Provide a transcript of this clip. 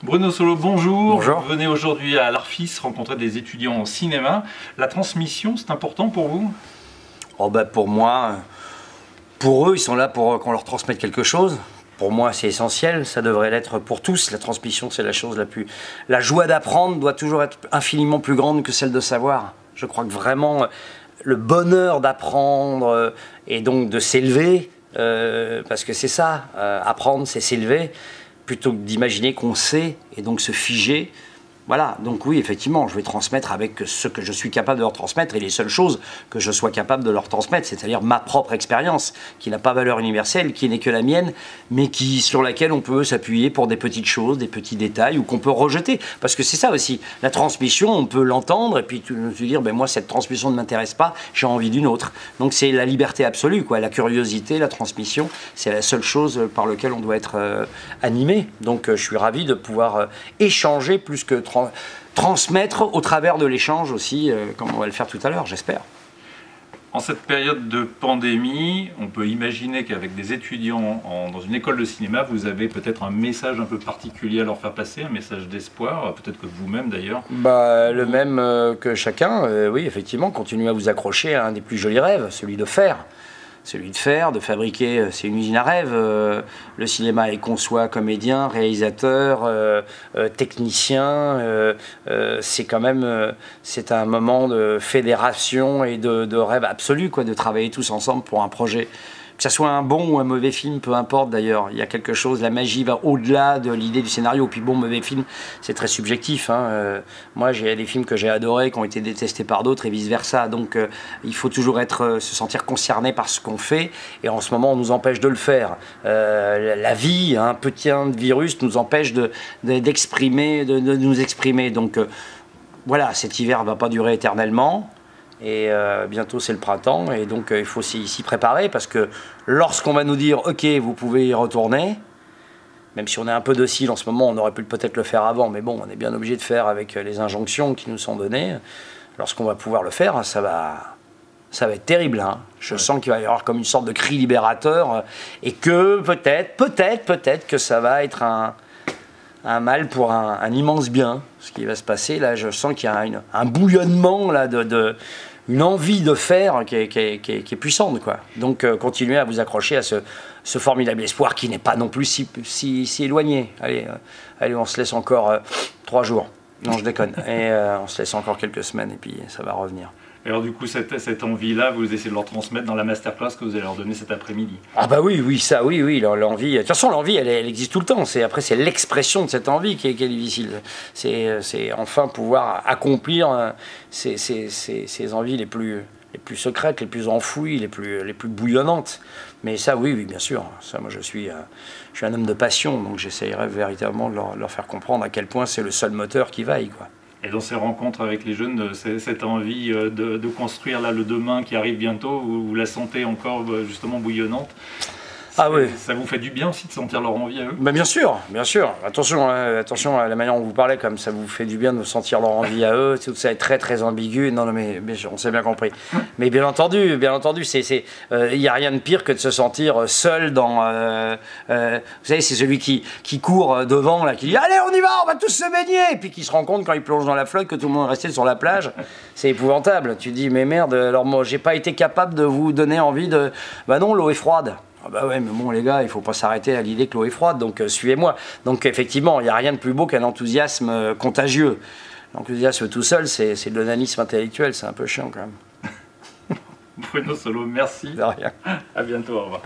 Bruno Solo, bonjour. Bonjour. Vous venez aujourd'hui à l'Arfis rencontrer des étudiants en cinéma. La transmission, c'est important pour vous? Oh bah pour moi, pour eux, ils sont là pour qu'on leur transmette quelque chose. Pour moi, c'est essentiel, ça devrait l'être pour tous. La transmission, c'est la chose la plus... La joie d'apprendre doit toujours être infiniment plus grande que celle de savoir. Je crois que vraiment, le bonheur d'apprendre et donc de s'élever, parce que c'est ça, apprendre, c'est s'élever, plutôt que d'imaginer qu'on sait et donc se figer. Voilà, donc oui, effectivement, je vais transmettre avec ce que je suis capable de leur transmettre et les seules choses que je sois capable de leur transmettre, c'est-à-dire ma propre expérience, qui n'a pas valeur universelle, qui n'est que la mienne, mais sur laquelle on peut s'appuyer pour des petites choses, des petits détails, ou qu'on peut rejeter. Parce que c'est ça aussi, la transmission, on peut l'entendre et puis se dire, ben moi, cette transmission ne m'intéresse pas, j'ai envie d'une autre. Donc c'est la liberté absolue, quoi, la curiosité, la transmission, c'est la seule chose par laquelle on doit être animé. Donc je suis ravi de pouvoir échanger plus que transmettre au travers de l'échange aussi, comme on va le faire tout à l'heure, j'espère. En cette période de pandémie, on peut imaginer qu'avec des étudiants dans une école de cinéma, vous avez peut-être un message un peu particulier à leur faire passer, un message d'espoir, peut-être que vous-même d'ailleurs. Bah, le même que chacun, oui, effectivement, continuez à vous accrocher à un des plus jolis rêves, celui de faire. Celui de faire, de fabriquer, c'est une usine à rêve. Le cinéma est conçoit comédien, réalisateur, technicien. C'est quand même, c'est un moment de fédération et de rêve absolu, quoi, de travailler tous ensemble pour un projet. Que ce soit un bon ou un mauvais film, peu importe d'ailleurs. Il y a quelque chose, la magie va au-delà de l'idée du scénario. Puis bon, mauvais film, c'est très subjectif. Hein. Moi, j'ai des films que j'ai adorés, qui ont été détestés par d'autres et vice-versa. Donc, il faut toujours se sentir concerné par ce qu'on fait. Et en ce moment, on nous empêche de le faire. La vie, un petit virus, nous empêche d'exprimer, de nous exprimer. Donc, voilà, cet hiver ne va pas durer éternellement. Et bientôt c'est le printemps et donc il faut s'y préparer parce que lorsqu'on va nous dire ok vous pouvez y retourner, même si on est un peu docile en ce moment, on aurait pu peut-être le faire avant, mais bon on est bien obligé de faire avec les injonctions qui nous sont données. Lorsqu'on va pouvoir le faire, ça va être terrible. Hein. Je sens qu'il va y avoir comme une sorte de cri libérateur et que peut-être que ça va être un mal pour un immense bien, ce qui va se passer. Là, je sens qu'il y a un bouillonnement, là, une envie de faire qui est puissante, quoi. Donc, continuez à vous accrocher à ce formidable espoir qui n'est pas non plus si éloigné. Allez, on se laisse encore 3 jours. Non, je déconne. Et on se laisse encore quelques semaines et puis ça va revenir. Et alors du coup, cette envie-là, vous essayez de leur transmettre dans la masterclass que vous allez leur donner cet après-midi. Ah bah oui, ça, oui, l'envie. De toute façon, l'envie, elle existe tout le temps. Après, c'est l'expression de cette envie qui est difficile. C'est enfin pouvoir accomplir ces envies les plus secrètes, les plus enfouies, les plus bouillonnantes. Mais ça, oui, bien sûr. Ça, moi, je suis un homme de passion, donc j'essayerai véritablement de leur faire comprendre à quel point c'est le seul moteur qui vaille, quoi. Et dans ces rencontres avec les jeunes, cette envie de construire là, le demain qui arrive bientôt, vous la sentez encore justement bouillonnante? Ah oui. Ça vous fait du bien aussi de sentir leur envie à eux? Ben bien sûr. Attention à la manière dont vous parlez, comme ça vous fait du bien de sentir leur envie à eux. Tout ça est très très ambigu. Non, mais on s'est bien compris. Mais bien entendu, il n'y a rien de pire que de se sentir seul dans. Vous savez, c'est celui qui court devant là, qui dit allez, on y va, on va tous se baigner, et puis qui se rend compte quand il plonge dans la flotte que tout le monde est resté sur la plage. C'est épouvantable. Tu dis mais merde. Alors moi, j'ai pas été capable de vous donner envie de. Bah non, l'eau est froide. Ah bah ouais, mais bon les gars, il faut pas s'arrêter à l'idée que l'eau est froide, donc suivez-moi. Donc effectivement, il n'y a rien de plus beau qu'un enthousiasme contagieux. L'enthousiasme tout seul, c'est de l'onanisme intellectuel, c'est un peu chiant quand même. Bruno Solo, merci. De rien. À bientôt, au revoir.